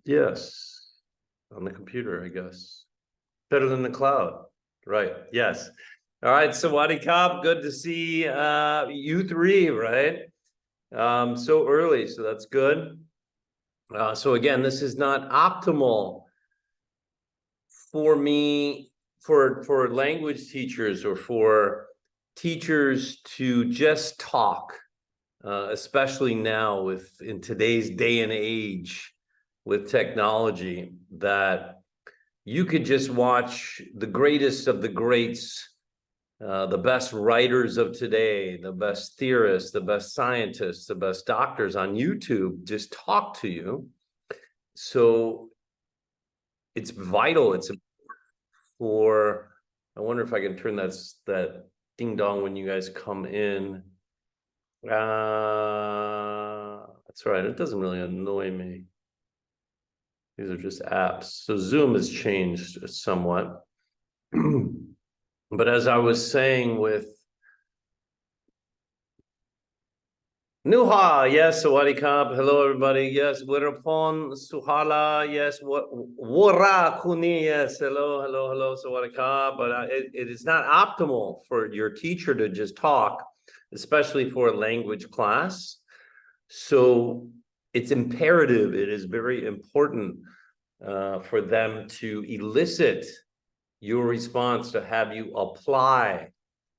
Yes, on the computer, I guess. Better than the cloud. Right. Yes. All right. So Walailak, good to see you three, right? So early, so that's good. So again, this is not optimal for me, for language teachers or for teachers to just talk, especially now in today's day and age with technology, that you could just watch the greatest of the greats, the best writers of today, the best theorists, the best scientists, the best doctors on YouTube just talk to you. So it's vital. It's for, I wonder if I can turn that ding dong when you guys come in. That's right. It doesn't really annoy me. These are just apps. So Zoom has changed somewhat. But as I was saying with Nuha, yes, Sawadikap, hello everybody, yes, Wirapon, Suhala, yes, Wara Kuni, yes, hello, Sawadikap, but it is not optimal for your teacher to just talk, especially for a language class. So it's imperative, it is very important for them to elicit your response, to have you apply.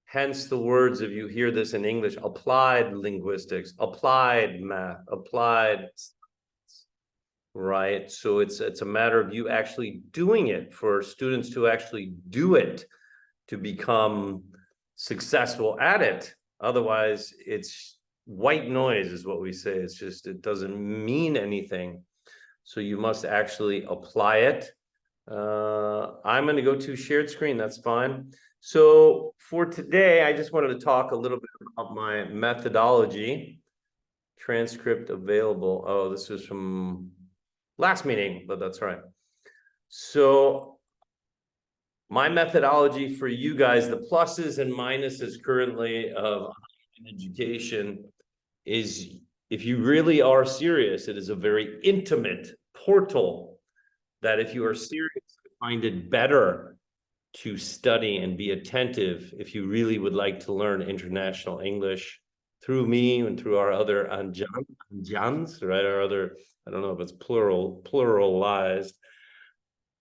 Hence the words, if you hear this in English, applied linguistics, applied math, applied, right? So it's a matter of you actually doing it, for students to actually do it, to become successful at it. Otherwise, it's white noise is what we say. It's just, it doesn't mean anything. So you must actually apply it. I'm going to go to shared screen. That's fine. So for today, I just wanted to talk a little bit about my methodology. Transcript available. Oh, this is from last meeting, but that's right. So my methodology for you guys, the pluses and minuses currently of education, is if you really are serious, it is a very intimate portal that if you are serious, find it better to study and be attentive if you really would like to learn international English through me and through our other anjans, right? Our other, I don't know if it's pluralized,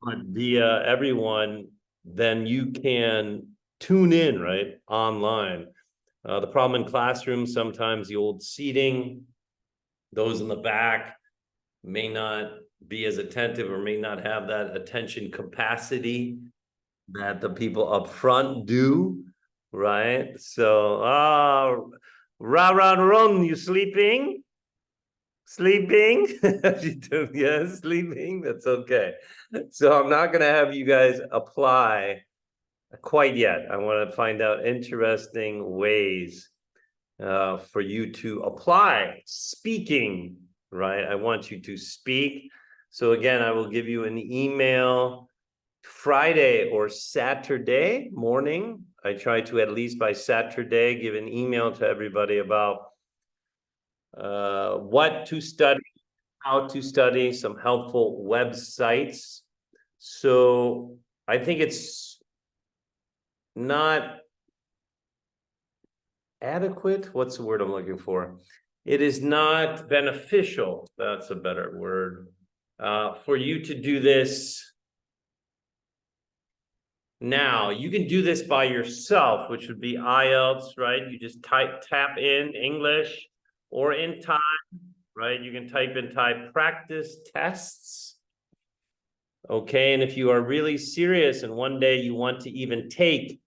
but via everyone, then you can tune in, right, online. The problem in classrooms, sometimes the old seating, those in the back may not be as attentive or may not have that attention capacity that the people up front do, right? So, Ron, you sleeping? Sleeping? Yes, sleeping. That's okay. So I'm not going to have you guys apply quite yet. I want to find out interesting ways for you to apply speaking, right? I want you to speak. So again, I will give you an email Friday or Saturday morning. I try to, at least by Saturday, give an email to everybody about what to study, how to study, some helpful websites. So I think it's not adequate. What's the word I'm looking for? It is not beneficial. That's a better word. For you to do this now. You can do this by yourself, which would be IELTS, right? You just tap in English or in time, right? You can type in type practice tests. Okay, and if you are really serious and one day you want to even take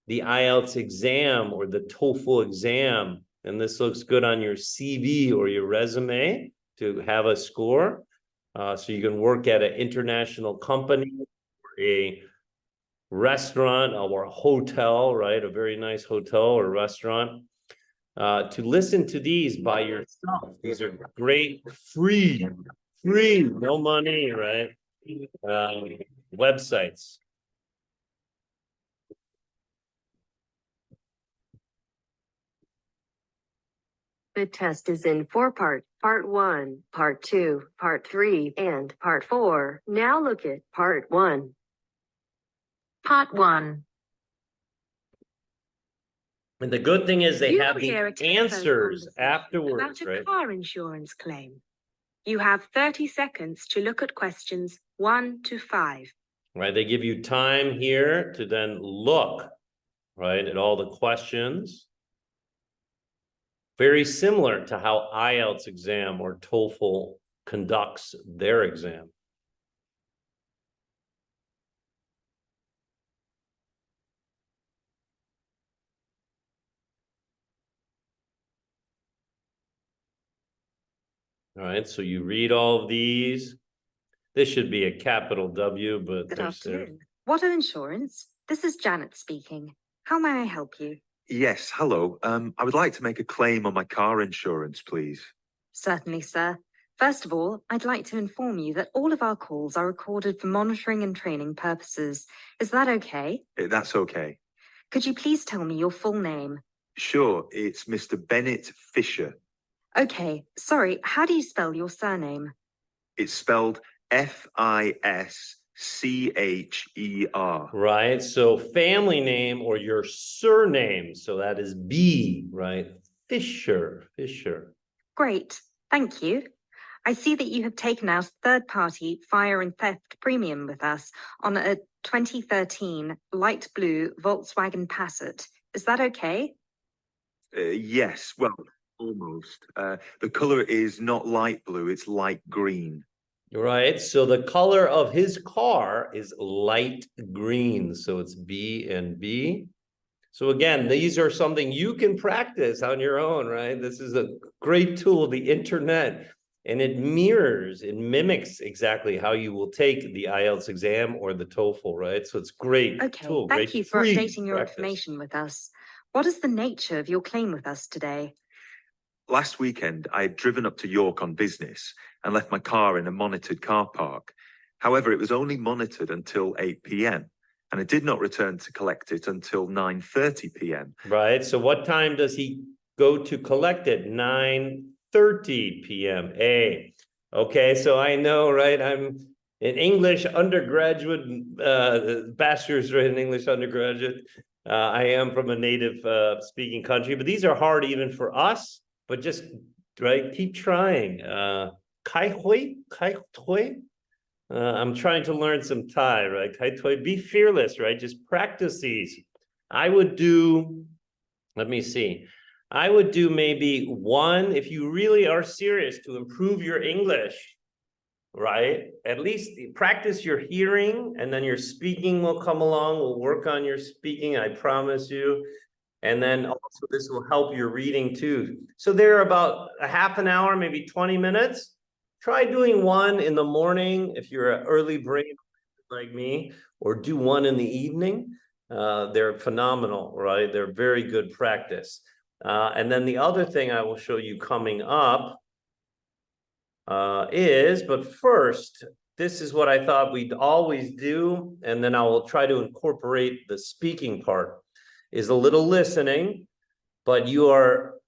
the IELTS exam or the TOEFL exam, and this looks good on your CV or your resume to have a score, so you can work at an international company or a restaurant or a hotel, right? A very nice hotel or restaurant. To listen to these by yourself. These are great, free, no money, right? Websites. The test is in 4 parts. Part 1, Part 2, Part 3, and Part 4. Now look at Part 1. Part 1. And the good thing is they You have will the hear a telephone answers conversation afterwards, about a right? car insurance claim. You have 30 seconds to look at questions 1 to 5. Right, they give you time here to then look, right, at all the questions. Very similar to how IELTS exam or TOEFL conducts their exam. All right, so you read all of these. This should be a capital W, but Good there's afternoon. What Insurance? This is Janet speaking. How may I help you? Yes, hello. I would like to make a claim on my car insurance, please. Certainly, sir. First of all, I'd like to inform you that all of our calls are recorded for monitoring and training purposes. Is that okay? That's okay. Could you please tell me your full name? Sure, it's Mr. Bennett Fisher. Okay, sorry, how do you spell your surname? It's spelled Fischer. right, so family name or your surname, so that is B, right? Fisher. Great, thank you. I see that you have taken out third-party fire and theft premium with us on a 2013 light blue Volkswagen Passat. Is that okay? Yes, well, almost. The color is not light blue, it's light green. Right, so the color of his car is light green, so it's B and B. So again, these are something you can practice on your own, right? This is a great tool, the internet, and it mimics exactly how you will take the IELTS exam or the TOEFL, right? So it's great Okay, tool, thank great you for free updating your practice. information with us. What is the nature of your claim with us today? Last weekend, I had driven up to York on business and left my car in a monitored car park. However, it was only monitored until 8 p.m. and I did not return to collect it until 9:30 p.m. Right, so what time does he go to collect it? 9:30 p.m. Okay, so I know, right? I'm an English undergraduate, bachelor's rate in English undergraduate. I am from a native speaking country, but these are hard even for us. But just right, keep trying. Kai hui. I'm trying to learn some Thai, right? Kai hui. Be fearless, right? Just practice these. I would do. Let me see. I would do maybe one if you really are serious to improve your English, right? At least practice your hearing, and then your speaking will come along. We'll work on your speaking, I promise you. And then also this will help your reading too. So they're about a half an hour, maybe 20 minutes. Try doing one in the morning if you're an early brain like me, or do one in the evening. They're phenomenal, right? They're very good practice. And then the other thing I will show you coming up but first, this is what I thought we'd always do, and then I will try to incorporate the speaking part, is a little listening, but you are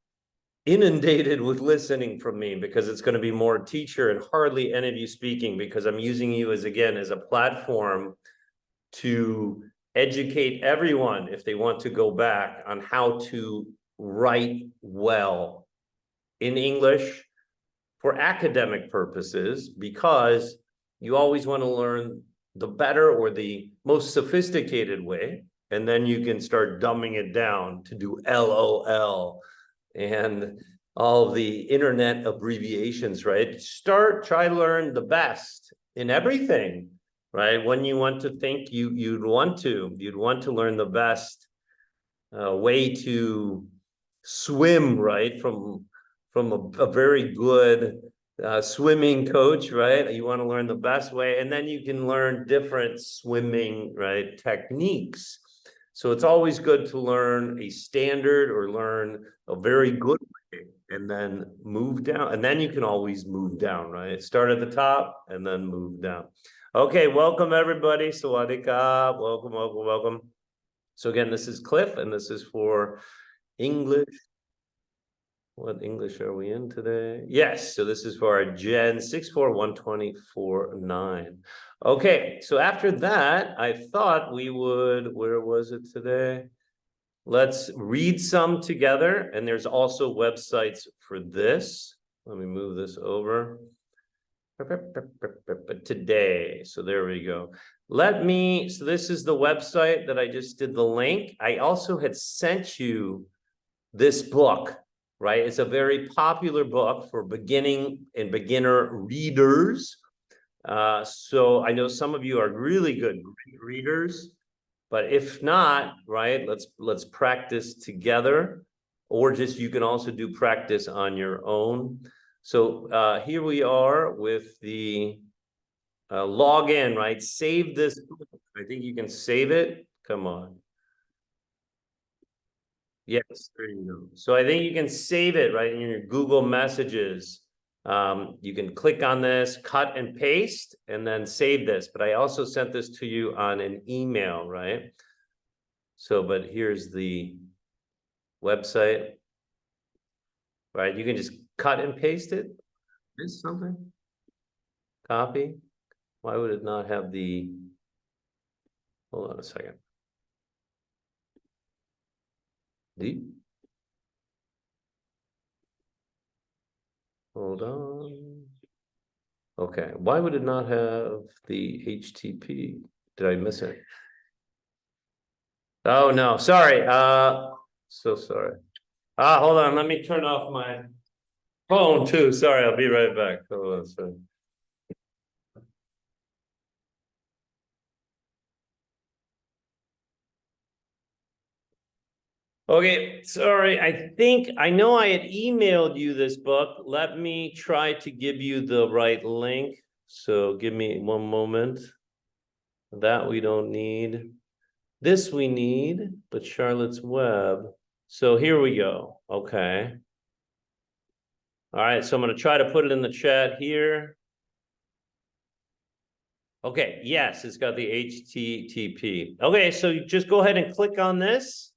inundated with listening from me because it's going to be more teacher and hardly any of you speaking, because I'm using you as a platform to educate everyone if they want to go back on how to write well in English for academic purposes, because you always want to learn the better or the most sophisticated way, and then you can start dumbing it down to do LOL and all the internet abbreviations, right? Try to learn the best in everything, right? When you want to think, you'd want to learn the best way to swim, right? From a very good swimming coach, right? You want to learn the best way, and then you can learn different swimming, right, techniques. So it's always good to learn a standard or learn a very good way and then move down. And then you can always move down, right? Start at the top and then move down. Okay, welcome everybody. Sawadee ka. Welcome. So again, this is Cliff, and this is for English. What English are we in today? Yes, so this is for our Gen 6412449. Okay, so after that, I thought we would, where was it today? Let's read some together, and there's also websites for this. Let me move this over. Today, so there we go. So this is the website that I just did the link. I also had sent you this book, right? It's a very popular book for beginning and beginner readers. So I know some of you are really good readers, but if not, right, let's practice together, or just you can also do practice on your own. So here we are with the log in, right? Save this. I think you can save it. Come on. Yes, there you go. So I think you can save it right in your Google Messages. You can click on this, cut and paste, and then save this. But I also sent this to you on an email, right? So, but here's the website, right? You can just cut and paste it. Is something? Copy. Why would it not have the, hold on a second. Hold on. Okay, why would it not have the HTTP? Did I miss it? Oh, no, sorry, so sorry. Hold on, let me turn off my phone too. Sorry, I'll be right back. Hold on, sorry. Okay, sorry, I know I had emailed you this book. Let me try to give you the right link. So give me one moment. That we don't need. This we need, but Charlotte's Web. So here we go, okay. All right, so I'm gonna try to put it in the chat here. Okay, yes, it's got the HTTP. Okay, so you just go ahead and click on this.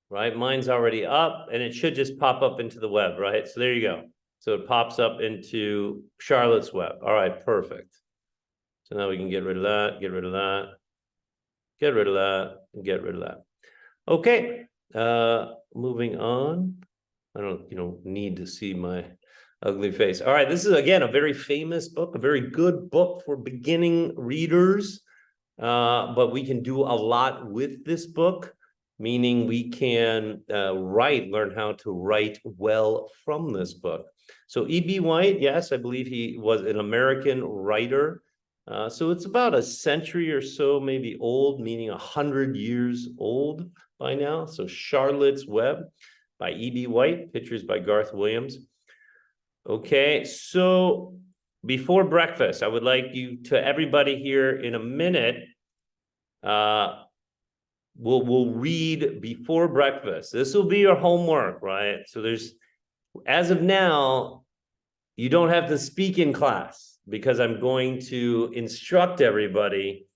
Right, mine's already up and it should just pop up into the web, right? So there you go. So it pops up into Charlotte's Web. All right, perfect. So now we can get rid of that, get rid of that, get rid of that, and get rid of that. Okay, moving on. You don't need to see my ugly face. All right, this is again a very famous book, a very good book for beginning readers. But we can do a lot with this book, meaning we can learn how to write well from this book. So E.B. White, yes, I believe he was an American writer. So it's about a century or so, maybe old, meaning 100 years old by now. So Charlotte's Web by E.B. White, pictures by Garth Williams. Okay, so before breakfast, I would like you to everybody here in a minute, we'll read before breakfast. This will be your homework, right? So as of now, you don't have to speak in class because I'm going to instruct everybody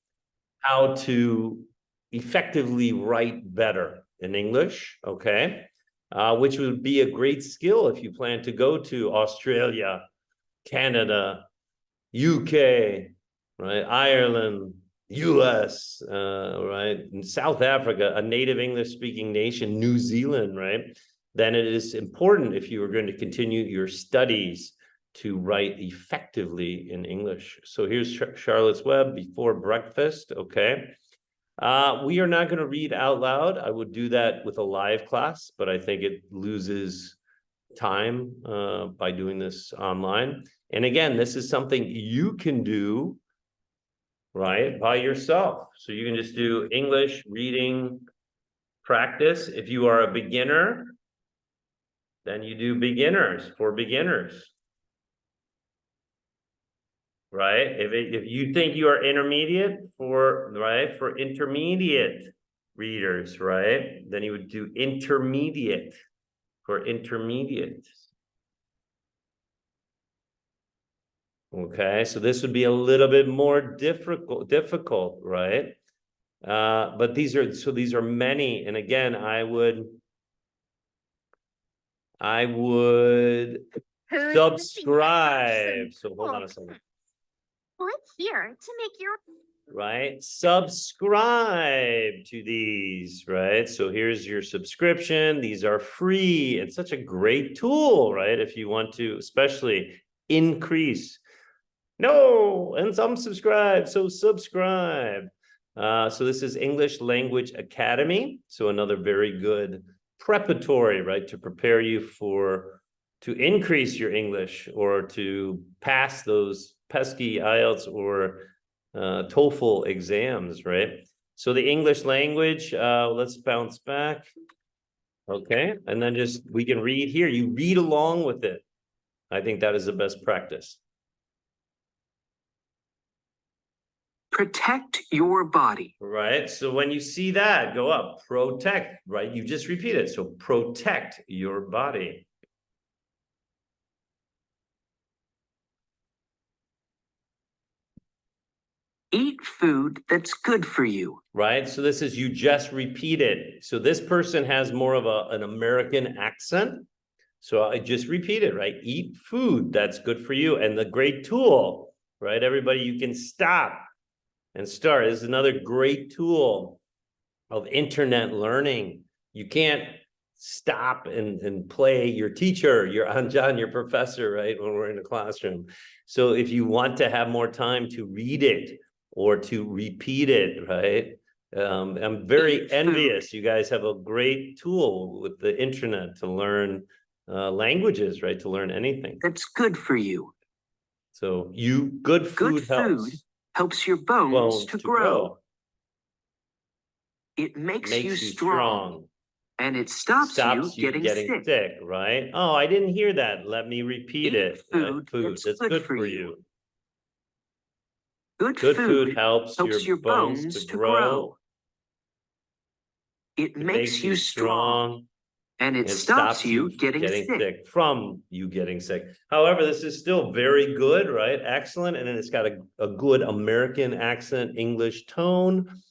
how to effectively write better in English, okay? Which would be a great skill if you plan to go to Australia, Canada, UK, right? Ireland, US, right? In South Africa, a native English speaking nation, New Zealand, right? Then it is important if you are going to continue your studies to write effectively in English. So here's Charlotte's Web before breakfast, okay? We are not going to read out loud. I would do that with a live class, but I think it loses time by doing this online. And again, this is something you can do, right, by yourself. So you can just do English reading practice. If you are a beginner, then you do beginners for beginners. Right? If you think you are intermediate for intermediate readers, right? Then you would do intermediate for intermediate. Okay, so this would be a little bit more difficult, right? But these are many. And again, I would Who's subscribe. So hold on a second. Click here to make your Right? Subscribe to these, right? So here's your subscription. These are free. It's such a great tool, right? If you want to, especially increase. No, and unsubscribe. So subscribe. So this is English Language Academy. So another very good preparatory, right? To prepare you to increase your English or to pass those pesky IELTS or TOEFL exams, right? So the English language, let's bounce back. Okay, and then we can read here. You read along with it. I think that is the best practice. Protect your body. Right, so when you see that, go up, protect, right? You just repeat it, so protect your body. Eat food that's good for you. Right, so this is you just repeat it. So this person has more of an American accent. So I just repeat it, right? Eat food that's good for you. And the great tool, right? Everybody, you can stop and start. This is another great tool of internet learning. You can't stop and play your teacher, your Aunt John, your professor, right? When we're in the classroom. So if you want to have more time to read it or to repeat it, right? I'm very envious. You guys have a great tool with the internet to learn languages, right? To learn anything. That's good for you. So good food helps your bones to grow. It makes you strong. And it stops you getting sick. Right? Oh, I didn't hear that. Let me repeat it. Food that's good for you. Good food helps your bones to grow. It makes you strong. And it stops you getting sick. From you getting sick. However, this is still very good, right? Excellent. And then it's got a good American accent English tone.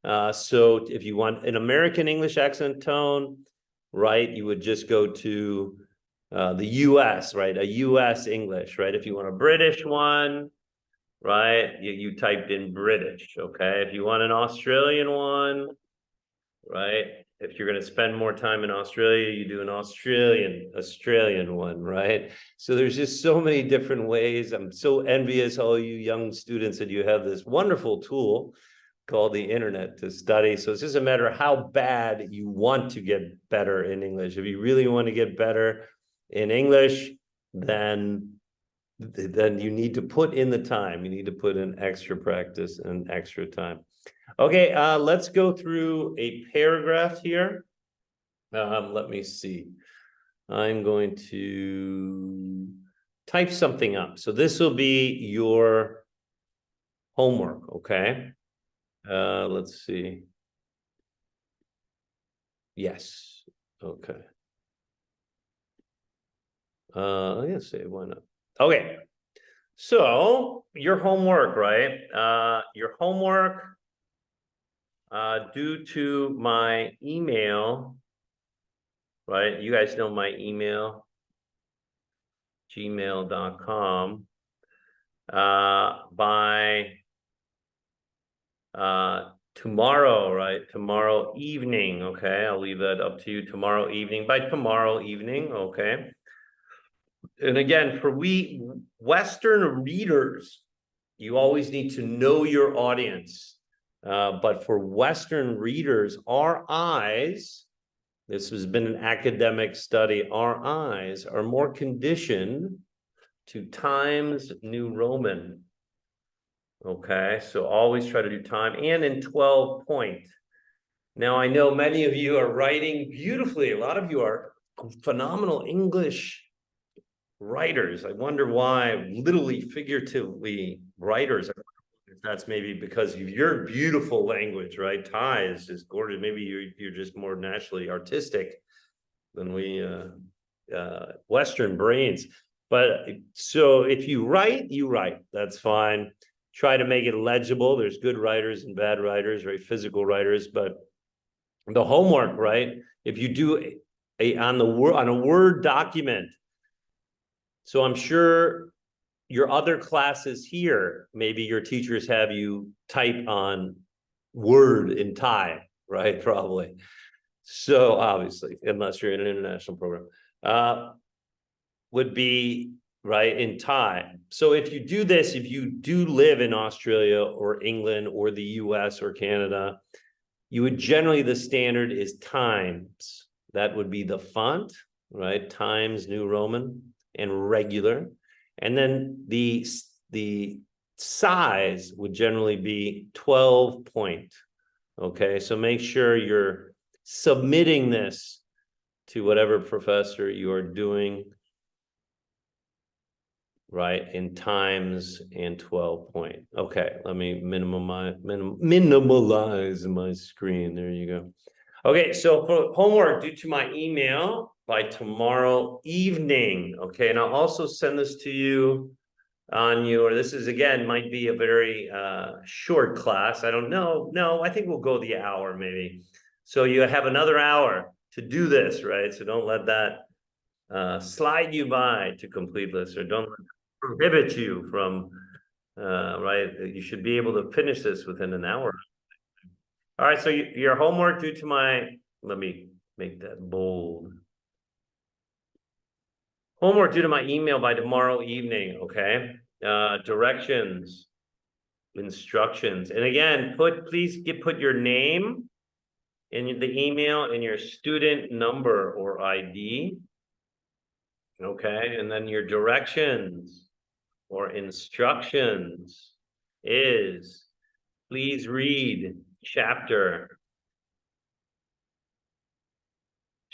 So if you want an American English accent tone, right, you would just go to the US, right? A US English, right? If you want a British one, right, you typed in British, okay? If you want an Australian one, right? If you're going to spend more time in Australia, you do an Australian one, right? So there's just so many different ways. I'm so envious, all you young students, that you have this wonderful tool called the internet to study. So it's just a matter of how bad you want to get better in English. If you really want to get better in English, then you need to put in the time. You need to put in extra practice and extra time. Okay, let's go through a paragraph here. Let me see. I'm going to type something up. So this will be your homework, okay? Let's see. Yes, okay. Yes, why not? Okay, so your homework, right? Your homework, due to my email, right? You guys know my email, gmail.com. By tomorrow, right? Tomorrow evening, okay? I'll leave that up to you. Tomorrow evening, by tomorrow evening, okay? And again, for we Western readers, you always need to know your audience. But for Western readers, our eyes, this has been an academic study, our eyes are more conditioned to Times New Roman. Okay, so always try to do time and in 12 point. Now, I know many of you are writing beautifully. A lot of you are phenomenal English writers. I wonder why, literally, figuratively, writers. If that's maybe because of your beautiful language, right? Thai is just gorgeous. Maybe you're just more naturally artistic than we Western brains. But so if you write, that's fine. try to make it legible. There's good writers and bad writers, right? Physical writers, but the homework, right? If you do on a Word document, so I'm sure your other classes here, maybe your teachers have you type on Word in Thai, right? Probably. So obviously, unless you're in an international program, would be right in Thai. So if you do this, if you do live in Australia or England or the US or Canada, you would generally, the standard is Times. That would be the font, right? Times New Roman and regular. And then the size would generally be 12 point. Okay, so make sure you're submitting this to whatever professor you are doing, right, in Times and 12 point. Okay, let me minimize my screen. There you go. Okay, so for homework, due to my email by tomorrow evening. Okay, and I'll also send this to you on your, this is again, might be a very short class. I don't know. No, I think we'll go the hour maybe. So you have another hour to do this, right? So don't let that slide you by to complete this, or don't prohibit you from, right? You should be able to finish this within an hour. All right, so your homework due to my, let me make that bold. Homework due to my email by tomorrow evening, okay? Directions, instructions. And again, please put your name in the email and your student number or ID. Okay, and then your directions or instructions is, please read chapter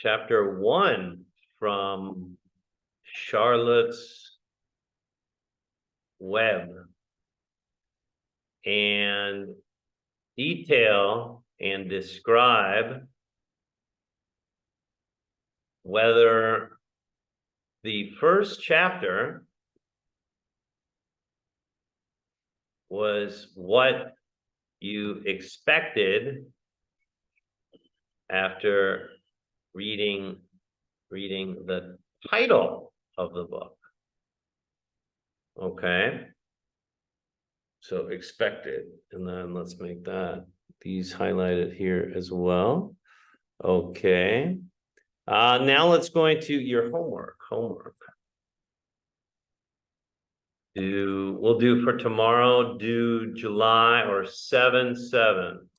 1 from Charlotte's Web and detail and describe whether the first chapter was what you expected after reading the title of the book. Okay, so expected, and then let's make these highlighted here as well. Okay, now let's go into your homework. We'll do for tomorrow, do July or 7/7.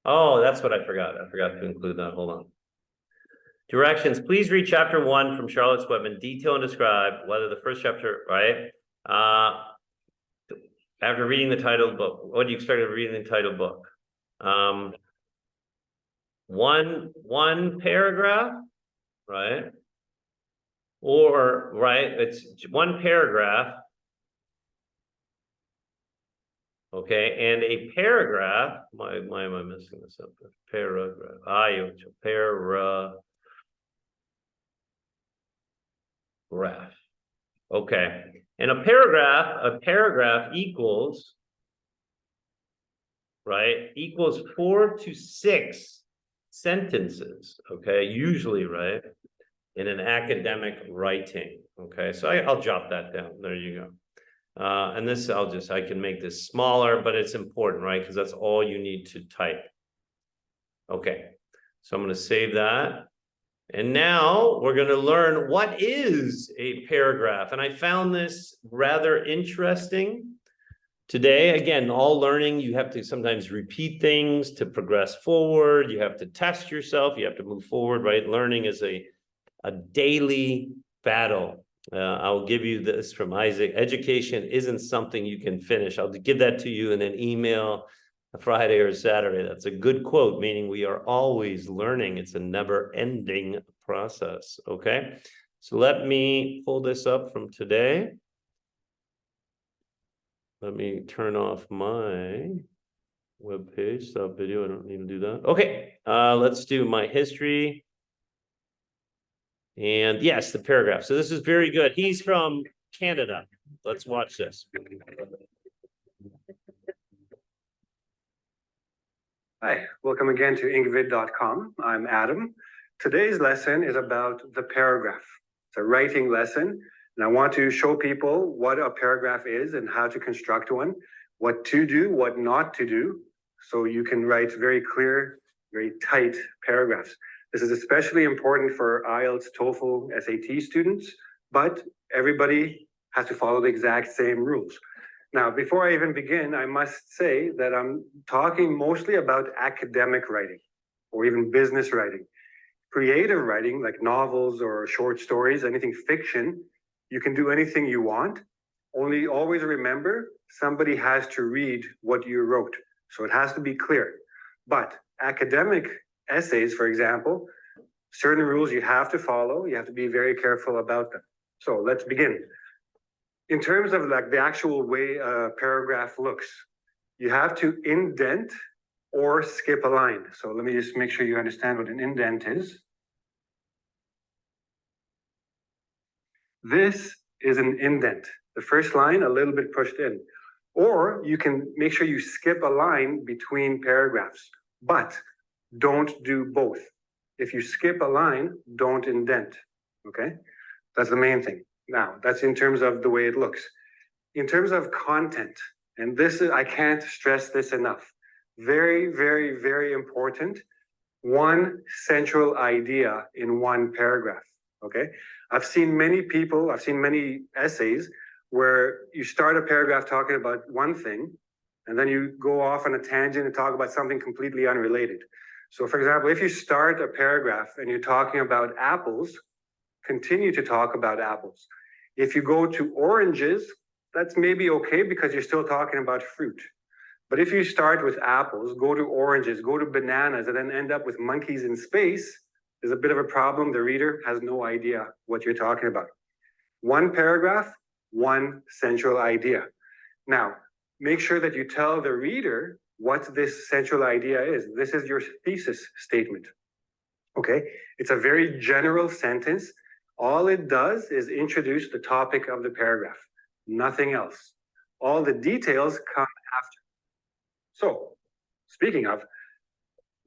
Oh, that's what I forgot. I forgot to include that. Hold on. Directions. Please read chapter 1 from Charlotte's Web and detail and describe whether the first chapter, right? After reading the title book, what do you expect of reading the title book? One paragraph, right? Or, right, it's one paragraph. Okay, and a paragraph, why am I messing this up? Paragraph, paragraph. Okay, and a paragraph equals, right, equals 4 to 6 sentences, okay, usually, right, in an academic writing, okay, so I'll jot that down, there you go. And this, I can make this smaller, but it's important, right? Because that's all you need to type. Okay, so I'm going to save that. And now we're going to learn what is a paragraph. And I found this rather interesting today. Again, all learning, you have to sometimes repeat things to progress forward. You have to test yourself. You have to move forward, right? Learning is a daily battle. I'll give you this from Isaac. Education isn't something you can finish. I'll give that to you in an email a Friday or a Saturday. That's a good quote, meaning we are always learning. It's a never-ending process, okay? So let me pull this up from today. Let me turn off my webpage, stop video. I don't need to do that. Okay, let's do my history. And yes, the paragraph. So this is very good. He's from Canada. Let's watch this. Hi, welcome again to ingvid.com. I'm Adam. Today's lesson is about the paragraph. It's a writing lesson, and I want to show people what a paragraph is and how to construct one, what to do, what not to do, so you can write very clear, very tight paragraphs. This is especially important for IELTS, TOEFL, SAT students, but everybody has to follow the exact same rules. Now, before I even begin, I must say that I'm talking mostly about academic writing or even business writing. Creative writing, like novels or short stories, anything fiction, you can do anything you want. Only always remember, somebody has to read what you wrote. So it has to be clear. But academic essays, for example, certain rules you have to follow. You have to be very careful about them. So let's begin. In terms of like the actual way a paragraph looks, you have to indent or skip a line. So let me just make sure you understand what an indent is. This is an indent. The first line a little bit pushed in. Or you can make sure you skip a line between paragraphs, but don't do both. If you skip a line, don't indent, okay? That's the main thing. Now, that's in terms of the way it looks. In terms of content, and this is, I can't stress this enough. Very, very, very important. One central idea in one paragraph, okay? I've seen many essays where you start a paragraph talking about one thing, and then you go off on a tangent and talk about something completely unrelated. So for example, if you start a paragraph and you're talking about apples, continue to talk about apples. If you go to oranges, that's maybe okay because you're still talking about fruit. But if you start with apples, go to oranges, go to bananas, and then end up with monkeys in space, there's a bit of a problem. The reader has no idea what you're talking about. One paragraph, one central idea. Now, make sure that you tell the reader what this central idea is. This is your thesis statement. Okay? It's a very general sentence. All it does is introduce the topic of the paragraph, nothing else. All the details come after. So, speaking of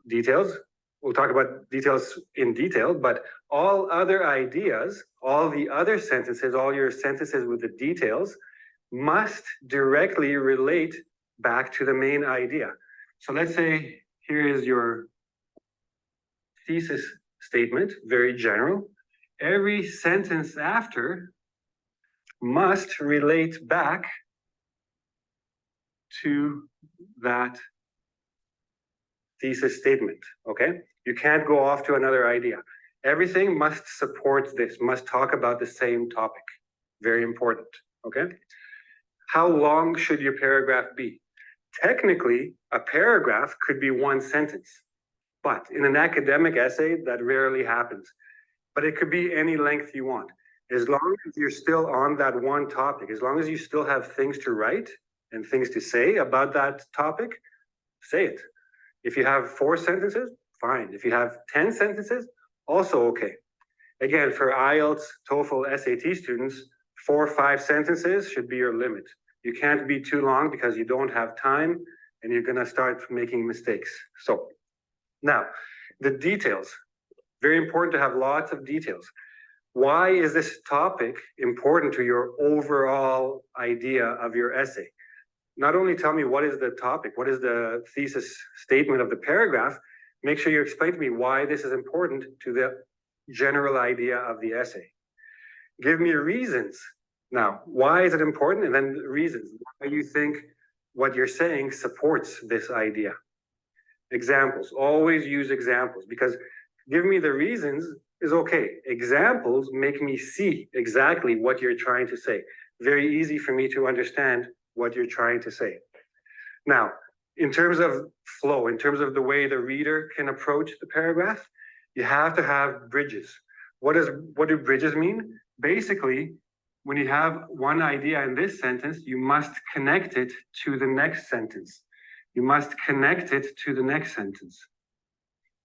details, we'll talk about details in detail, but all other ideas, all the other sentences, all your sentences with the details must directly relate back to the main idea. So let's say here is your thesis statement, very general. Every sentence after must relate back to that thesis statement, okay? You can't go off to another idea. Everything must support this, must talk about the same topic. Very important, okay? How long should your paragraph be? Technically, a paragraph could be one sentence, but in an academic essay, that rarely happens. But it could be any length you want. As long as you're still on that one topic, as long as you still have things to write and things to say about that topic, say it. If you have 4 sentences, fine. If you have 10 sentences, also okay. Again, for IELTS, TOEFL, SAT students, 4 or 5 sentences should be your limit. You can't be too long because you don't have time and you're gonna start making mistakes. So, now, the details. Very important to have lots of details. Why is this topic important to your overall idea of your essay? Not only tell me what is the topic, what is the thesis statement of the paragraph, make sure you explain to me why this is important to the general idea of the essay. Give me reasons. Now, why is it important? And then reasons. Why you think what you're saying supports this idea. Examples. Always use examples because give me the reasons is okay. Examples make me see exactly what you're trying to say. Very easy for me to understand what you're trying to say. Now, in terms of flow, in terms of the way the reader can approach the paragraph, you have to have bridges. What do bridges mean? Basically, when you have one idea in this sentence, you must connect it to the next sentence. You must connect it to the next sentence.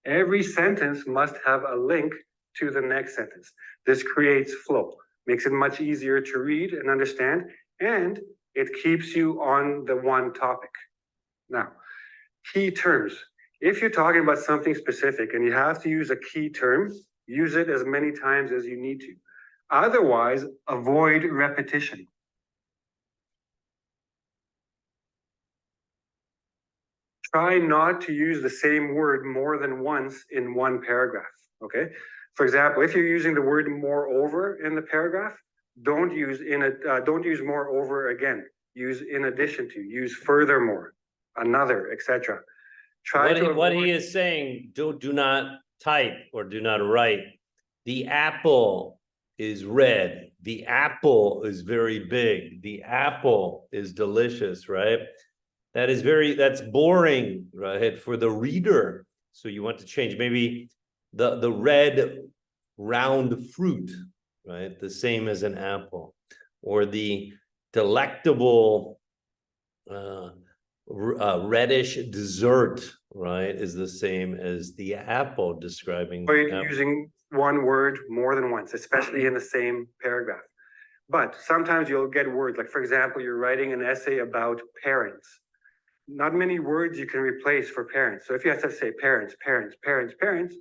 Every sentence must have a link to the next sentence. This creates flow, makes it much easier to read and understand, and it keeps you on the one topic. Now, key terms. If you're talking about something specific and you have to use a key term, use it as many times as you need to. Otherwise, avoid repetition. Try not to use the same word more than once in one paragraph, okay? For example, if you're using the word moreover in the paragraph, don't use moreover again. Use in addition to, use furthermore, another, etc. What he is saying, do not type or do not write. The apple is red. The apple is very big. The apple is delicious, right? That's boring, right, for the reader. So you want to change maybe the red round fruit, right? The same as an apple, or the delectable reddish dessert, right, is the same as the apple, describing. Or using one word more than once, especially in the same paragraph. But sometimes you'll get words, like for example, you're writing an essay about parents. Not many words you can replace for parents. So if you have to say parents, parents, parents, parents,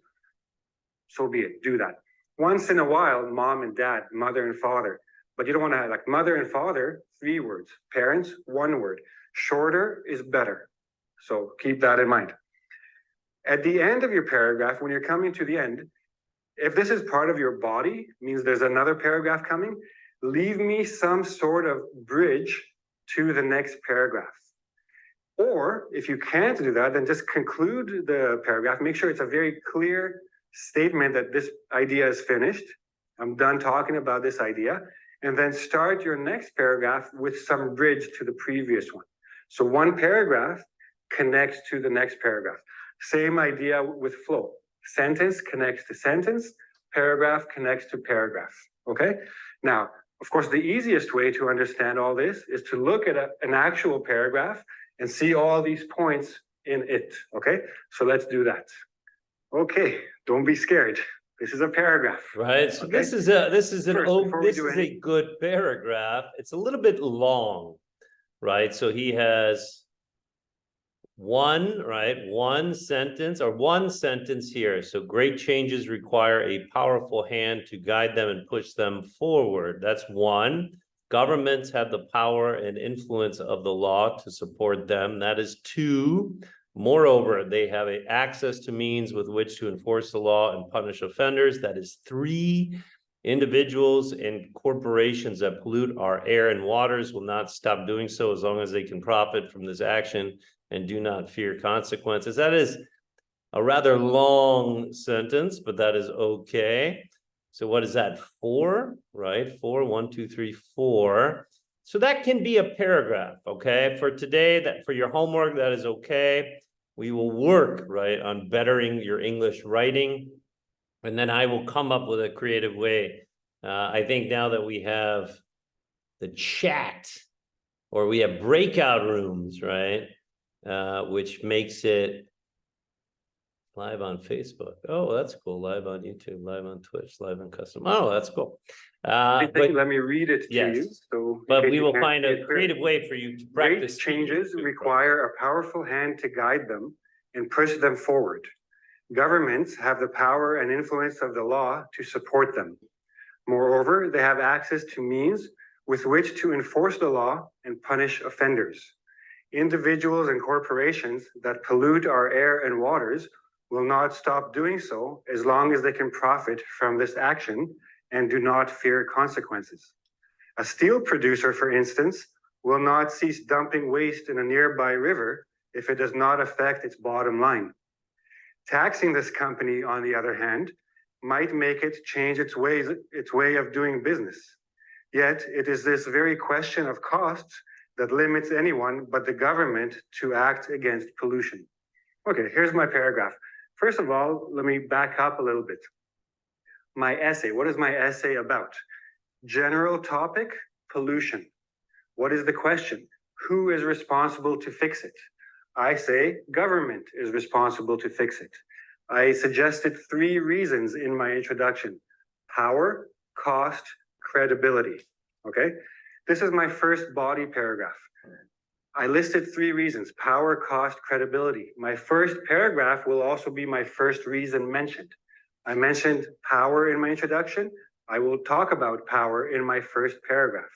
so be it, do that. Once in a while, mom and dad, mother and father. But you don't want to have like mother and father, 3 words. Parents, 1 word. Shorter is better. So keep that in mind. At the end of your paragraph, when you're coming to the end, if this is part of your body, means there's another paragraph coming, leave me some sort of bridge to the next paragraph. Or if you can't do that, then just conclude the paragraph. Make sure it's a very clear statement that this idea is finished. I'm done talking about this idea. And then start your next paragraph with some bridge to the previous one. So one paragraph connects to the next paragraph. Same idea with flow. Sentence connects to sentence, paragraph connects to paragraph. Okay? Now, of course, the easiest way to understand all this is to look at an actual paragraph and see all these points in it, okay? So let's do that. Okay, don't be scared. This is a paragraph. Right, so okay? this is a good paragraph. It's a little bit long, right? So he has one sentence here. So great changes require a powerful hand to guide them and push them forward. That's one. Governments have the power and influence of the law to support them. That is 2. Moreover, they have access to means with which to enforce the law and punish offenders. That is 3. Individuals and corporations that pollute our air and waters will not stop doing so as long as they can profit from this action and do not fear consequences. That is a rather long sentence, but that is okay. So what is that? 4, right? 4, 1, 2, 3, 4. So that can be a paragraph, okay? For today, that for your homework, that is okay. We will work, right, on bettering your English writing. And then I will come up with a creative way. I think now that we have the chat, or we have breakout rooms, right? Which makes it live on Facebook. Oh, that's cool. Live on YouTube, live on Twitch, live on custom. Oh, that's cool. But let me read it to you. So, but we will find a creative way for you to practice. Great changes require a powerful hand to guide them and push them forward. Governments have the power and influence of the law to support them. Moreover, they have access to means with which to enforce the law and punish offenders. Individuals and corporations that pollute our air and waters will not stop doing so as long as they can profit from this action and do not fear consequences. A steel producer, for instance, will not cease dumping waste in a nearby river if it does not affect its bottom line. Taxing this company, on the other hand, might make it change its way of doing business. Yet it is this very question of costs that limits anyone but the government to act against pollution. Okay, here's my paragraph. First of all, let me back up a little bit. My essay, what is my essay about? General topic, pollution. What is the question? Who is responsible to fix it? I say government is responsible to fix it. I suggested 3 reasons in my introduction: power, cost, credibility. Okay, this is my first body paragraph. I listed 3 reasons: power, cost, credibility. My first paragraph will also be my first reason mentioned. I mentioned power in my introduction. I will talk about power in my first paragraph.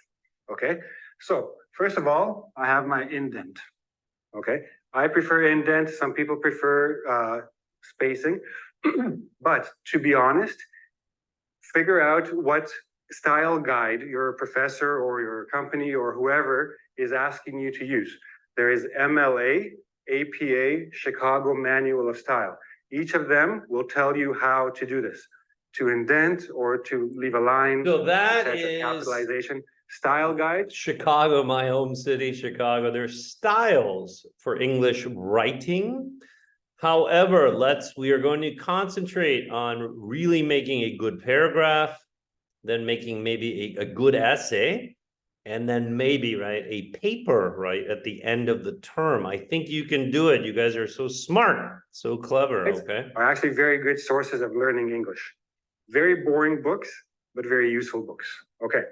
Okay, so first of all, I have my indent. Okay, I prefer indent. Some people prefer spacing. But to be honest, figure out what style guide your professor or your company or whoever is asking you to use. There is MLA, APA, Chicago Manual of Style. Each of them will tell you how to do this, to indent or to leave a line, So that etc., is capitalization. Style guide. Chicago, my home city, Chicago. There's styles for English writing. However, we are going to concentrate on really making a good paragraph, then making maybe a good essay, and then maybe, right, a paper, right, at the end of the term. I think you can do it. You guys are so smart, so clever, okay? Are actually very good sources of learning English. Very boring books, but very useful books. Okay.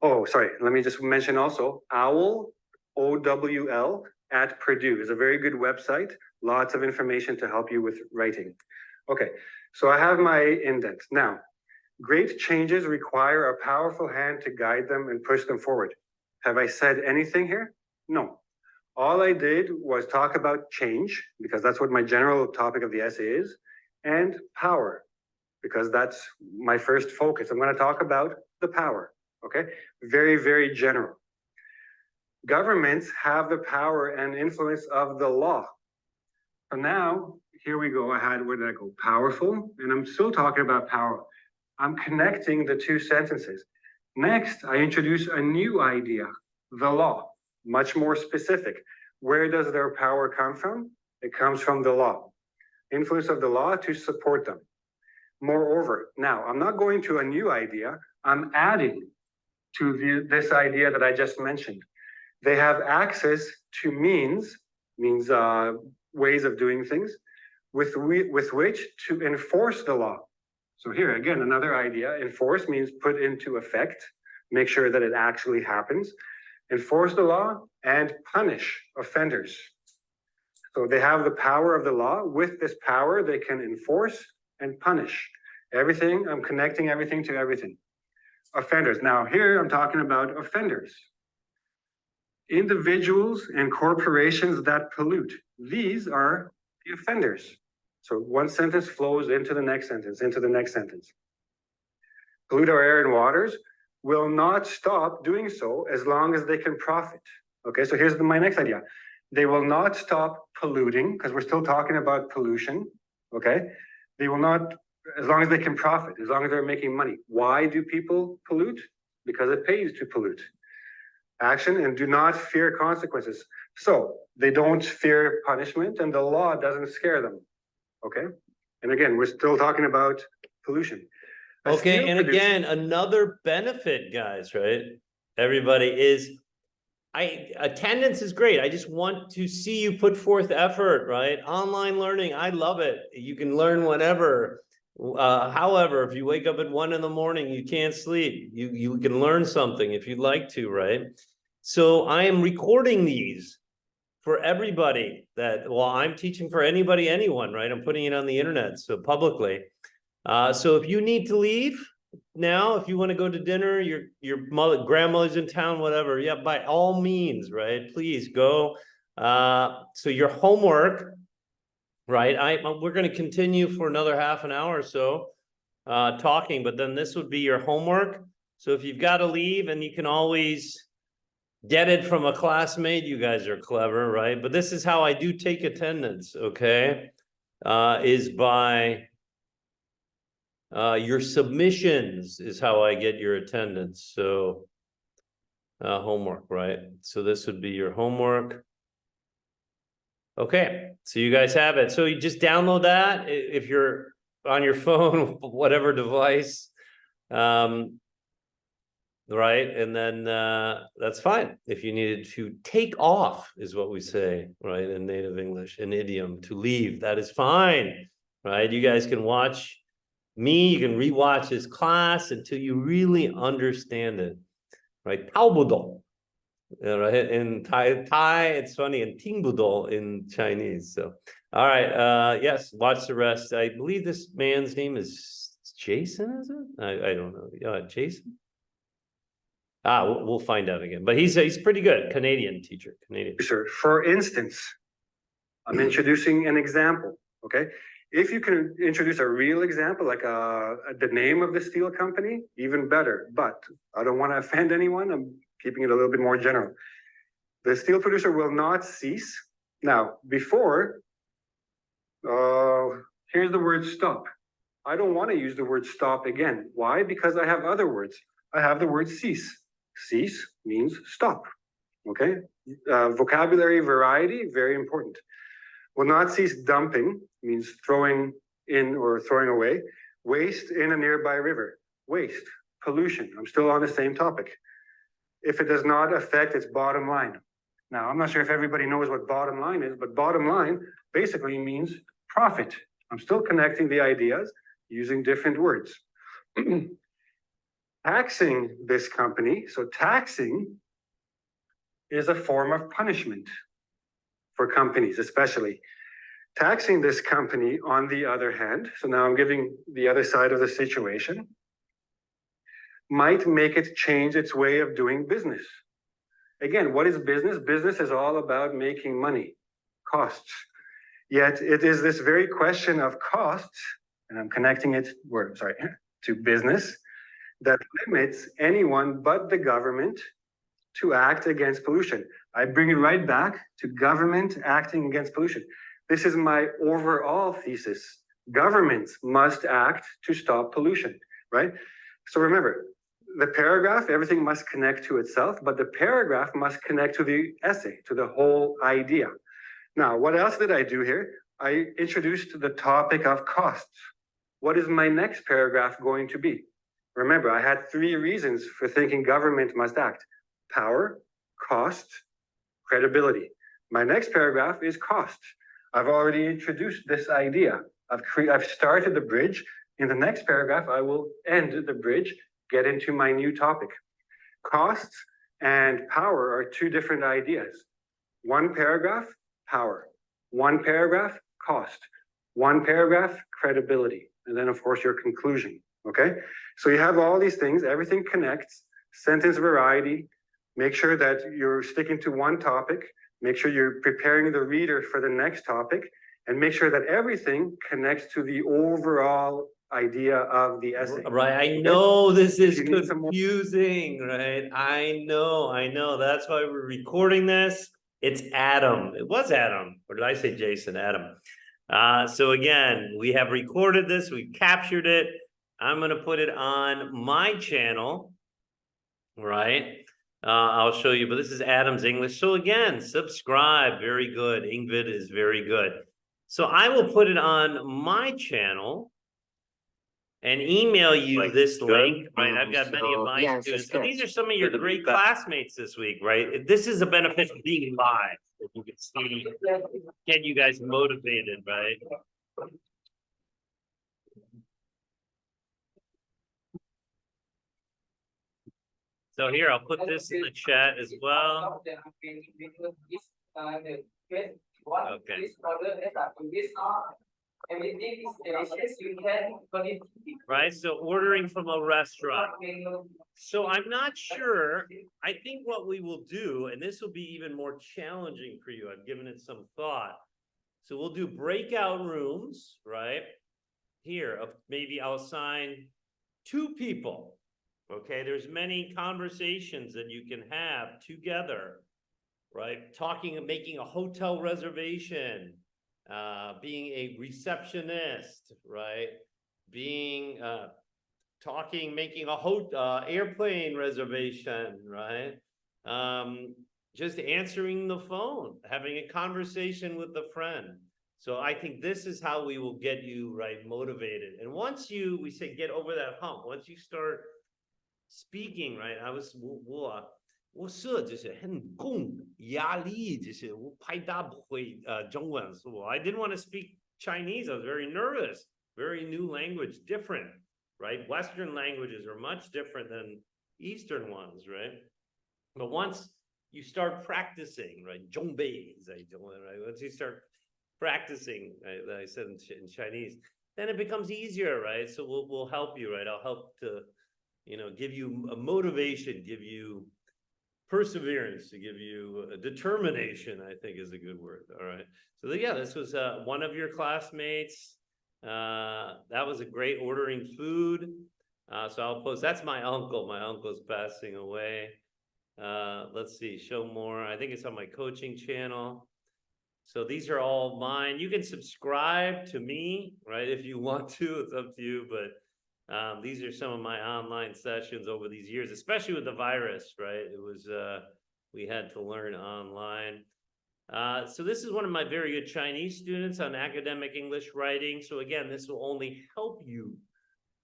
Oh, sorry. Let me just mention also OWL, OWL at Purdue is a very good website. Lots of information to help you with writing. Okay. So I have my indent. Now, great changes require a powerful hand to guide them and push them forward. Have I said anything here? No. All I did was talk about change, because that's what my general topic of the essay is, and power, because that's my first focus. I'm going to talk about the power, okay? Very, very general. Governments have the power and influence of the law. So now, here we go. Where did I go? Powerful, and I'm still talking about power. I'm connecting the 2 sentences. Next, I introduce a new idea, the law, much more specific. Where does their power come from? It comes from the law. Influence of the law to support them. Moreover, now, I'm not going to a new idea. I'm adding to this idea that I just mentioned. They have access to means, ways of doing things, with which to enforce the law. So here, again, another idea. Enforce means put into effect, make sure that it actually happens. Enforce the law and punish offenders. So they have the power of the law. With this power, they can enforce and punish. Everything, I'm connecting everything to everything. Offenders. Now here, I'm talking about offenders. Individuals and corporations that pollute. These are the offenders. So one sentence flows into the next sentence, into the next sentence. Pollute our air and waters will not stop doing so as long as they can profit. Okay, so here's my next idea. They will not stop polluting, because we're still talking about pollution. Okay, they will not, as long as they can profit, as long as they're making money. Why do people pollute? Because it pays to pollute. Action and do not fear consequences. So they don't fear punishment, and the law doesn't scare them. Okay, and again, we're still talking about pollution. Okay, and again, another benefit, guys, right? Everybody is, attendance is great. I just want to see you put forth effort, right? Online learning, I love it. You can learn whatever. However, if you wake up at 1 a.m, you can't sleep. You can learn something if you'd like to, right? So I am recording these for everybody I'm teaching for anybody, anyone, right? I'm putting it on the internet, so publicly. So if you need to leave now, if you want to go to dinner, your grandmother's in town, whatever, yeah, by all means, right? Please go. So your homework, right? We're going to continue for another half an hour or so talking, but then this would be your homework. So if you've got to leave, and you can always get it from a classmate, you guys are clever, right? But this is how I do take attendance, okay? Is by your submissions is how I get your attendance. So homework, right? So this would be your homework. Okay, so you guys have it. So you just download that if you're on your phone, whatever device, right? And then that's fine. If you needed to take off, is what we say, right? In native English, an idiom, to leave, that is fine, right? You guys can watch me, you can rewatch this class until you really understand it, right? Palbudo. Right? In Thai, it's funny, and Tingbudol in Chinese. So, all right. Yes, watch the rest. I believe this man's name is Jason, is it? I don't know. Jason? We'll find out again. But he's pretty good. Canadian teacher. Canadian. Sure. For instance, I'm introducing an example, okay? If you can introduce a real example, like the name of the steel company, even better. But I don't want to offend anyone. I'm keeping it a little bit more general. The steel producer will not cease. Now, before, here's the word stop. I don't want to use the word stop again. Why? Because I have other words. I have the word cease. Cease means stop, okay? Vocabulary variety, very important. Will not cease dumping, means throwing in or throwing away. Waste in a nearby river. Waste, pollution. I'm still on the same topic. If it does not affect its bottom line. Now, I'm not sure if everybody knows what bottom line is, but bottom line basically means profit. I'm still connecting the ideas using different words. Taxing this company, so taxing is a form of punishment for companies, especially. Taxing this company, on the other hand, so now I'm giving the other side of the situation, might make it change its way of doing business. Again, what is business? Business is all about making money, costs. Yet it is this very question of costs, and I'm connecting it, to business, that limits anyone but the government to act against pollution. I bring it right back to government acting against pollution. This is my overall thesis. Governments must act to stop pollution, right? So remember, the paragraph, everything must connect to itself, but the paragraph must connect to the essay, to the whole idea. Now, what else did I do here? I introduced the topic of costs. What is my next paragraph going to be? Remember, I had 3 reasons for thinking government must act: power, cost, credibility. My next paragraph is cost. I've already introduced this idea. I've started the bridge. In the next paragraph, I will end the bridge, get into my new topic. Costs and power are 2 different ideas. 1 paragraph, power. 1 paragraph, cost. 1 paragraph, credibility. And then, of course, your conclusion, okay? So you have all these things, everything connects, sentence variety, make sure that you're sticking to 1 topic, make sure you're preparing the reader for the next topic, and make sure that everything connects to the overall idea of the essay. Right, I know this is confusing, right? I know. That's why we're recording this. It's Adam. It was Adam. Or did I say Jason? Adam. So again, we have recorded this. We captured it. I'm going to put it on my channel, right? I'll show you, but this is Adam's English. So again, subscribe. Very good. Ingvid is very good. So I will put it on my channel and email you this link, right? I've got many of my students. So these are some of your great classmates this week, right? This is the benefit of being live. If you can see, get you guys motivated, right? So here, I'll put this in the chat as well. Okay. Right, so ordering from a restaurant. So I'm not sure. I think what we will do, and this will be even more challenging for you, I've given it some thought. So we'll do breakout rooms, right? Here, maybe I'll assign 2 people. Okay, there's many conversations that you can have together, right? Talking and making a hotel reservation, being a receptionist, right? Being making a airplane reservation, right? Just answering the phone, having a conversation with a friend. So I think this is how we will get you, right, motivated. And once we say get over that hump, once you start speaking, right?我设就是很共压力，就是我拍大不会中文，so I didn't want to speak Chinese. I was very nervous. Very new language, different, right? Western languages are much different than Eastern ones, right? But once you start practicing, right? Zhongbei, right? Once you start practicing, right, I said in Chinese, then it becomes easier, right? So we'll help you, right? I'll help to, give you a motivation, give you perseverance, to give you a determination, I think is a good word. All right. So yeah, this was one of your classmates. That was a great ordering food. So I'll post, that's my uncle. My uncle's passing away. Let's see, show more. I think it's on my coaching channel. So these are all mine. You can subscribe to me, right? If you want to, it's up to you. But these are some of my online sessions over these years, especially with the virus, right? It was, we had to learn online. So this is one of my very good Chinese students on academic English writing. So again, this will only help you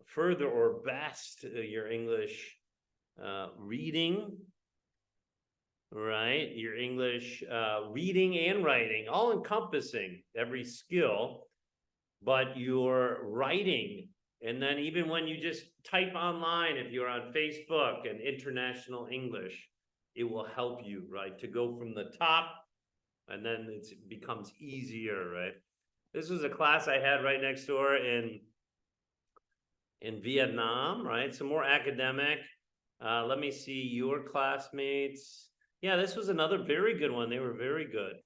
further or best your English reading, right? Your English reading and writing, all encompassing every skill, but your writing. And then even when you just type online, if you're on Facebook and international English, it will help you, right? To go from the top, and then it becomes easier, right? This was a class I had right next door in Vietnam, right? Some more academic. Let me see your classmates. Yeah, this was another very good one. They were very good.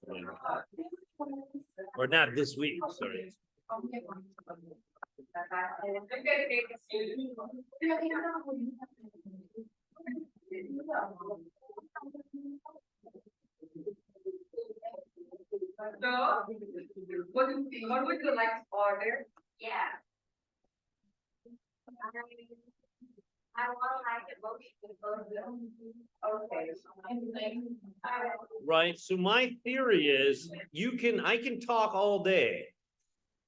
Or not this week, sorry. So, what would you like to order? Yeah. I want like a okay. Right. So my theory is I can talk all day,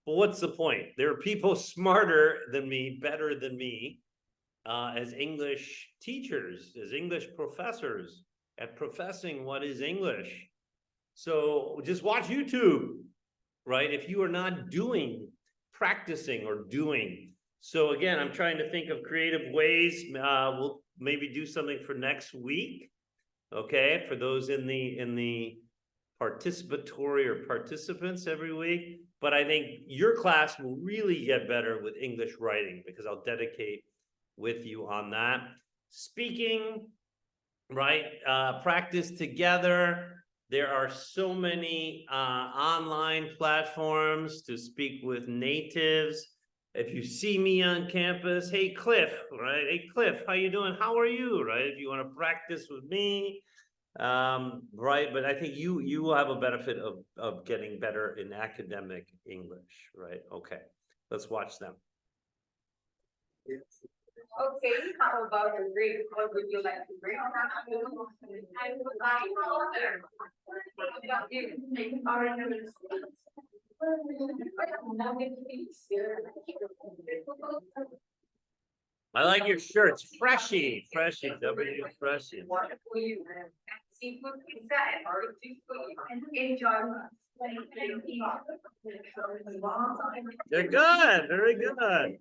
but what's the point? There are people smarter than me, better than me, as English teachers, as English professors at professing what is English. So just watch YouTube, right? If you are not practicing or doing. So again, I'm trying to think of creative ways. We'll maybe do something for next week. Okay, for those in the participatory or participants every week. But I think your class will really get better with English writing because I'll dedicate with you on that. Speaking, right? Practice together. There are so many online platforms to speak with natives. If you see me on campus, hey Cliff, right? Hey Cliff, how you doing? How are you, right? If you want to practice with me, right? But I think you will have a benefit of getting better in academic English, right? Okay, let's watch them. Okay, how about your grade? What would you like to bring? I would like water. I like your shirt. It's freshy, freshy. W freshy. Seafood pizza and barbecue food. Enjoy. They're good. Very good.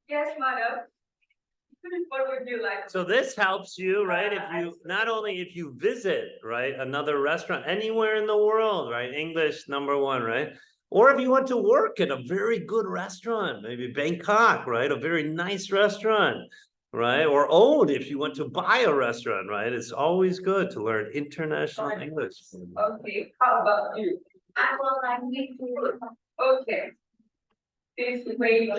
Yes, madam. What would you like? So this helps you, right? If you visit, right, another restaurant anywhere in the world, right? English #1, right? Or if you want to work at a very good restaurant, maybe Bangkok, right? A very nice restaurant, right? Or own if you want to buy a restaurant, right? It's always good to learn international English. Okay, how about you? I will like me to. Okay. This way.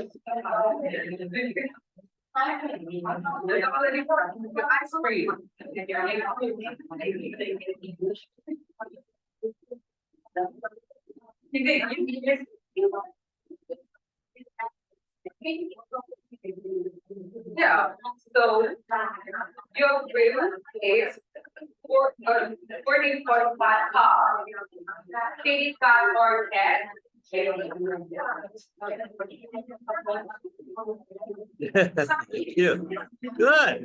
Yeah, so your bill is 14.5 car, credit card or cash. Thank you. Good.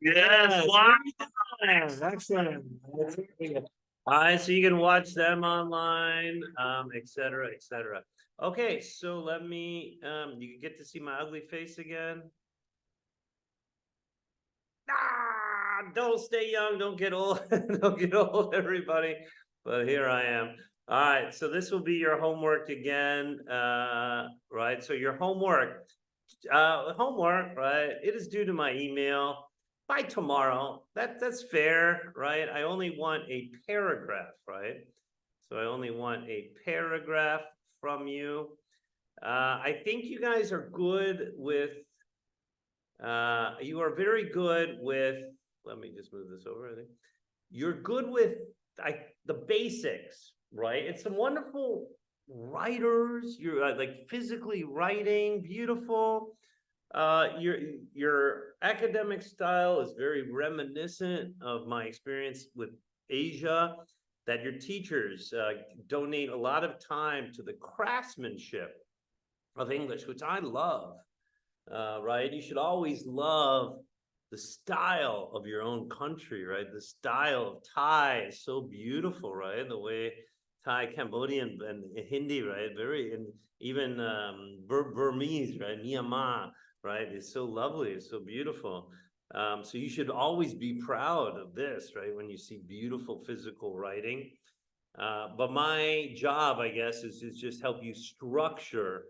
Yes. Excellent. All right, so you can watch them online, et cetera, et cetera. Okay, so let me, you get to see my ugly face again. Don't stay young, don't get old, don't get old, everybody. But here I am. All right, so this will be your homework again, right? So your homework, right? It is due to my email by tomorrow. That's fair, right? I only want a paragraph, right? So I only want a paragraph from you. I think you guys are good with, you are very good with, let me just move this over, I think. You're good with the basics, right? It's some wonderful writers. You're like physically writing, beautiful. Your academic style is very reminiscent of my experience with Asia, that your teachers donate a lot of time to the craftsmanship of English, which I love, right? You should always love the style of your own country, right? The style of Thai is so beautiful, right? The way Thai, Cambodian, and Hindi, right? Very, and even Burmese, right? Myanmar, right? It's so lovely, it's so beautiful. So you should always be proud of this, right? When you see beautiful physical writing. But my job, I guess, is just help you structure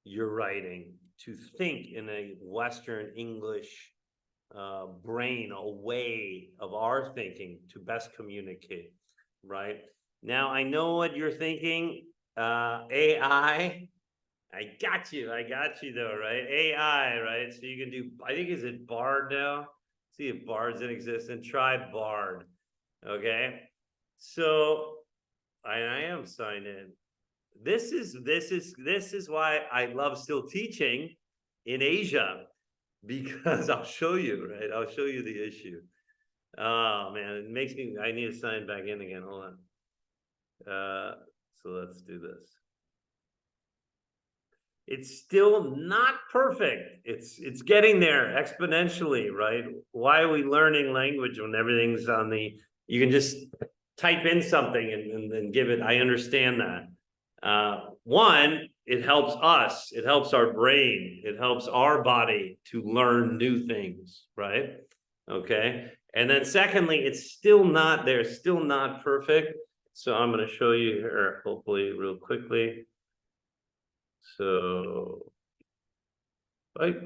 your writing to think in a Western English brain, a way of our thinking to best communicate, right? Now, I know what you're thinking, AI. I got you though, right? AI, right? So you can do, I think, is it Bard now? See if Bard's in existence, try Bard, okay? So I am signed in. This is why I love still teaching in Asia, because I'll show you, right? I'll show you the issue. Oh man, it makes me, I need to sign back in again. Hold on. So let's do this. It's still not perfect. It's getting there exponentially, right? Why are we learning language when everything's on the, you can just type in something and then give it, I understand that. One, it helps us, it helps our brain, it helps our body to learn new things, right? Okay. And then secondly, it's still not there, still not perfect. So I'm going to show you here, hopefully real quickly. So, right.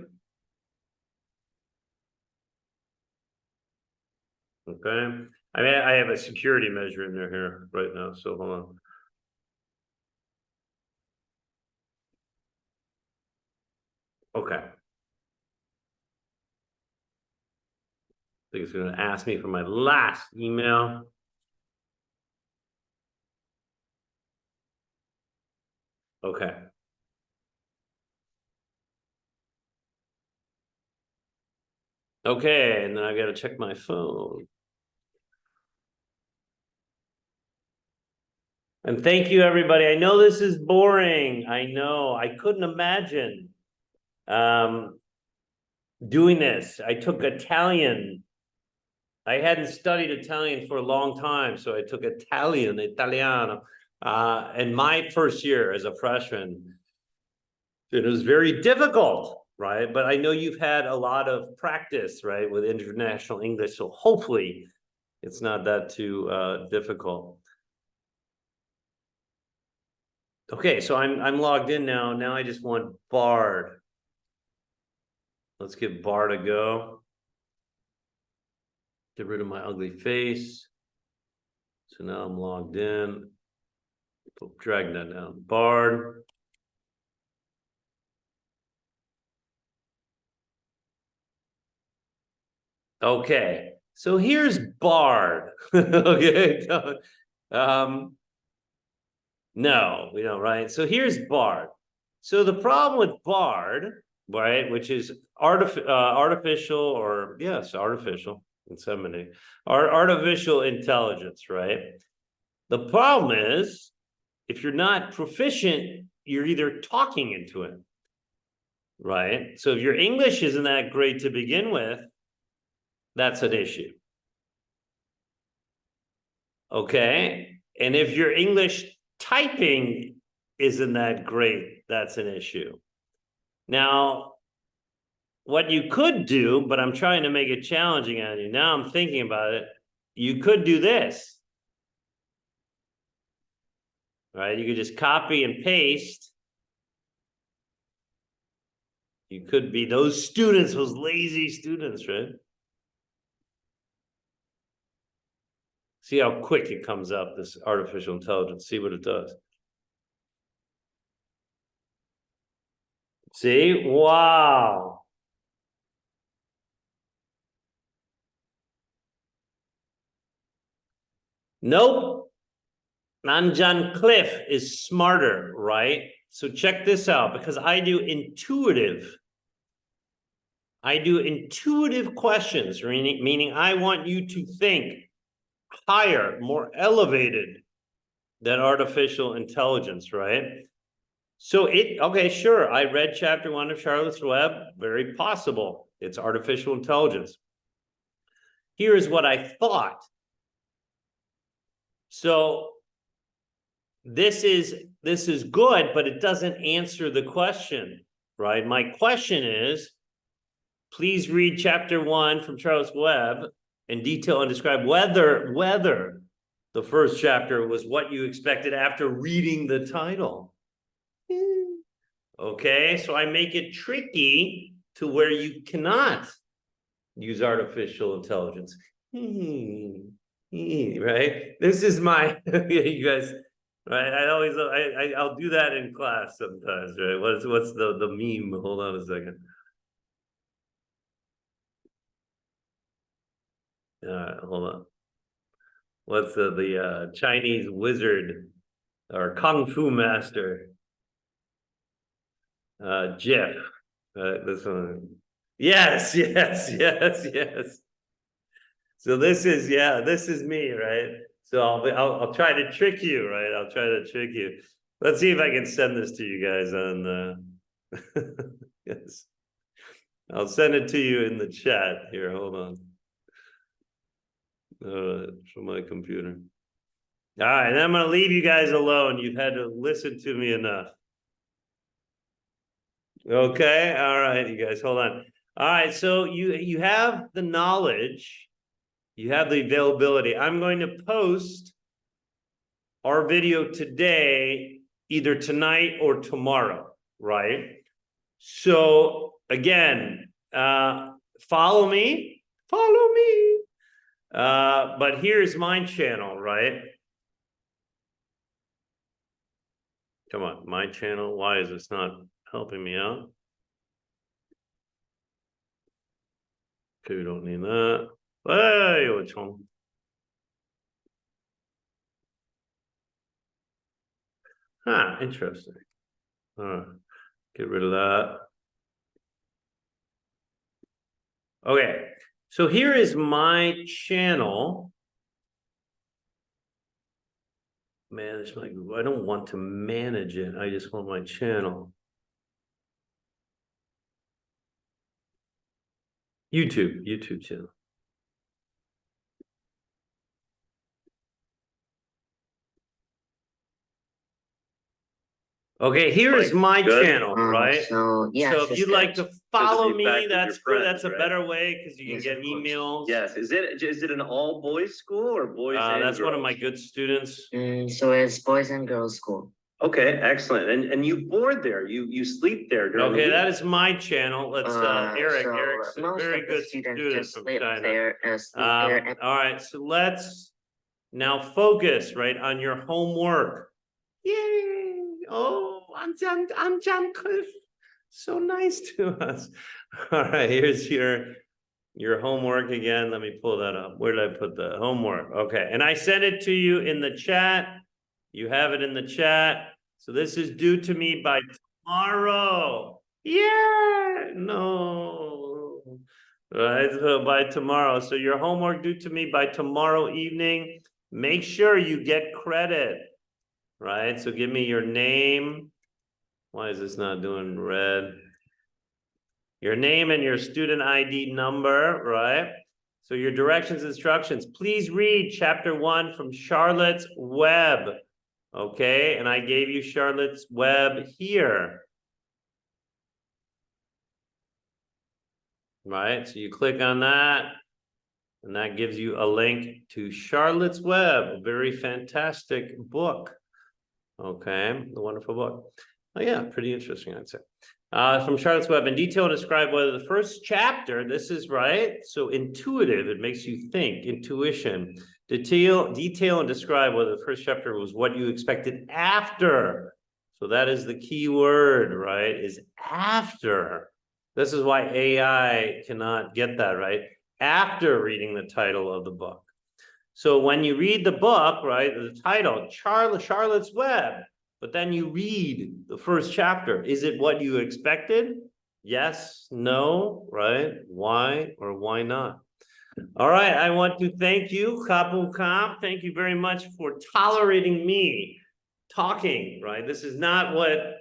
Okay. I mean, I have a security measure in there here right now, so hold on. Okay. I think it's going to ask me for my last email. Okay. Okay, and then I got to check my phone. And thank you, everybody. I know this is boring. I know. I couldn't imagine doing this. I took Italian. I hadn't studied Italian for a long time, so I took Italiano, in my first year as a freshman. It was very difficult, right? But I know you've had a lot of practice, right, with international English, so hopefully it's not that too difficult. Okay, so I'm logged in now. Now I just want Bard. Let's give Bard a go. Get rid of my ugly face. So now I'm logged in. Drag that down. Bard. Okay, so here's Bard. Okay, no, we don't, right? So here's Bard. So the problem with Bard, right, which is artificial, or yes, artificial inseminating, artificial intelligence, right? The problem is, if you're not proficient, you're either talking into it, right? So if your English isn't that great to begin with, that's an issue. Okay, and if your English typing isn't that great, that's an issue. Now, what you could do, but I'm trying to make it challenging on you. Now I'm thinking about it. You could do this. Right? You could just copy and paste. You could be those students, those lazy students, right? See how quick it comes up, this artificial intelligence. See what it does. See? Wow. Nope. Nanjan Cliff is smarter, right? So check this out, because I do intuitive questions, meaning I want you to think higher, more elevated than artificial intelligence, right? So okay, sure, I read chapter 1 of Charlotte's Web, very possible. It's artificial intelligence. Here's what I thought. So this is good, but it doesn't answer the question, right? My question is, please read chapter 1 from Charlotte's Web in detail and describe whether the first chapter was what you expected after reading the title. Okay, so I make it tricky to where you cannot use artificial intelligence. Right? This is my, you guys, right? I'll do that in class sometimes, right? What's the meme? Hold on a second. Hold on. What's the Chinese wizard or Kung Fu master? Jeff. This one. Yes. So this is me, right? So I'll try to trick you, right? I'll try to trick you. Let's see if I can send this to you guys on yes. I'll send it to you in the chat here. Hold on. From my computer. All right, and I'm gonna leave you guys alone. You've had to listen to me enough. Okay, all right, you guys, hold on. All right, so you have the knowledge, you have the availability. I'm going to post our video today, either tonight or tomorrow, right? So again, follow me. But here's my channel, right? Come on, my channel. Why is this not helping me out? Okay, we don't need that. Hey, which one? Huh, interesting. All right, get rid of that. Okay, so here is my channel. Manage my Google. I don't want to manage it. I just want my channel. YouTube channel. Okay, here is my channel, right? So if you'd like to follow me, that's good. That's a better way because you can get emails. Yes, is it an all boys school or boys and That's one of girls? my good students. So it's boys and girls school. Okay, excellent. And you board there, you sleep there during the Okay, week? that is my channel. Let's Eric's a most very of the good students student just from live China. there, sleep there. All right, so let's now focus right on your homework. Yay! Oh, I'm John Cliff. So nice to us. All right, here's your homework again. Let me pull that up. Where did I put the homework? Okay, and I sent it to you in the chat. You have it in the chat. So this is due to me by tomorrow. Yeah, no. Right, so by tomorrow. So your homework due to me by tomorrow evening. Make sure you get credit. Right, so give me your name. Why is this not doing red? Your name and your student ID number, right? So your directions, instructions. Please read chapter 1 from Charlotte's Web. Okay, and I gave you Charlotte's Web here. Right, so you click on that, and that gives you a link to Charlotte's Web, a very fantastic book. Okay, the wonderful book. Oh yeah, pretty interesting, I'd say. From Charlotte's Web, in detail describe whether the first chapter, this is right, so intuitive, it makes you think, intuition. Detail and describe whether the first chapter was what you expected after. So that is the key word, right, is after. This is why AI cannot get that, right? After reading the title of the book. So when you read the book, right, the title, Charlotte's Web, but then you read the first chapter, is it what you expected? Yes, no, right? Why or why not? All right, I want to thank you, Kapu Kamp. Thank you very much for tolerating me talking, right? This is not what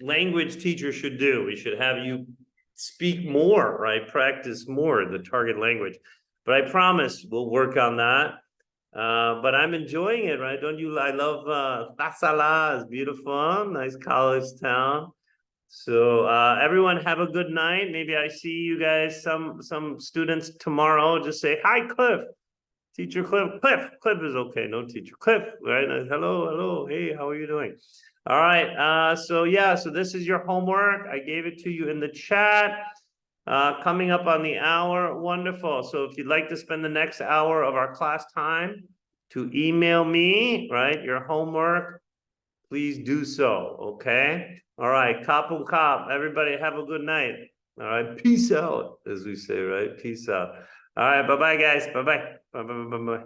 language teachers should do. We should have you speak more, right? Practice more the target language. But I promise we'll work on that. But I'm enjoying it, right? Don't you? I love Tasala, it's beautiful, nice college town. So everyone have a good night. Maybe I see you guys, some students tomorrow. Just say hi, Cliff. Teacher Cliff. Cliff is okay. No teacher Cliff, right? Hello, hey, how are you doing? All right. So yeah, so this is your homework. I gave it to you in the chat. Coming up on the hour, wonderful. So if you'd like to spend the next hour of our class time to email me, right, your homework, please do so, okay? All right, Kapun Kap, everybody have a good night. All right, peace out, as we say, right? Peace out. All right, bye-bye, guys. Bye-bye. Bye-bye.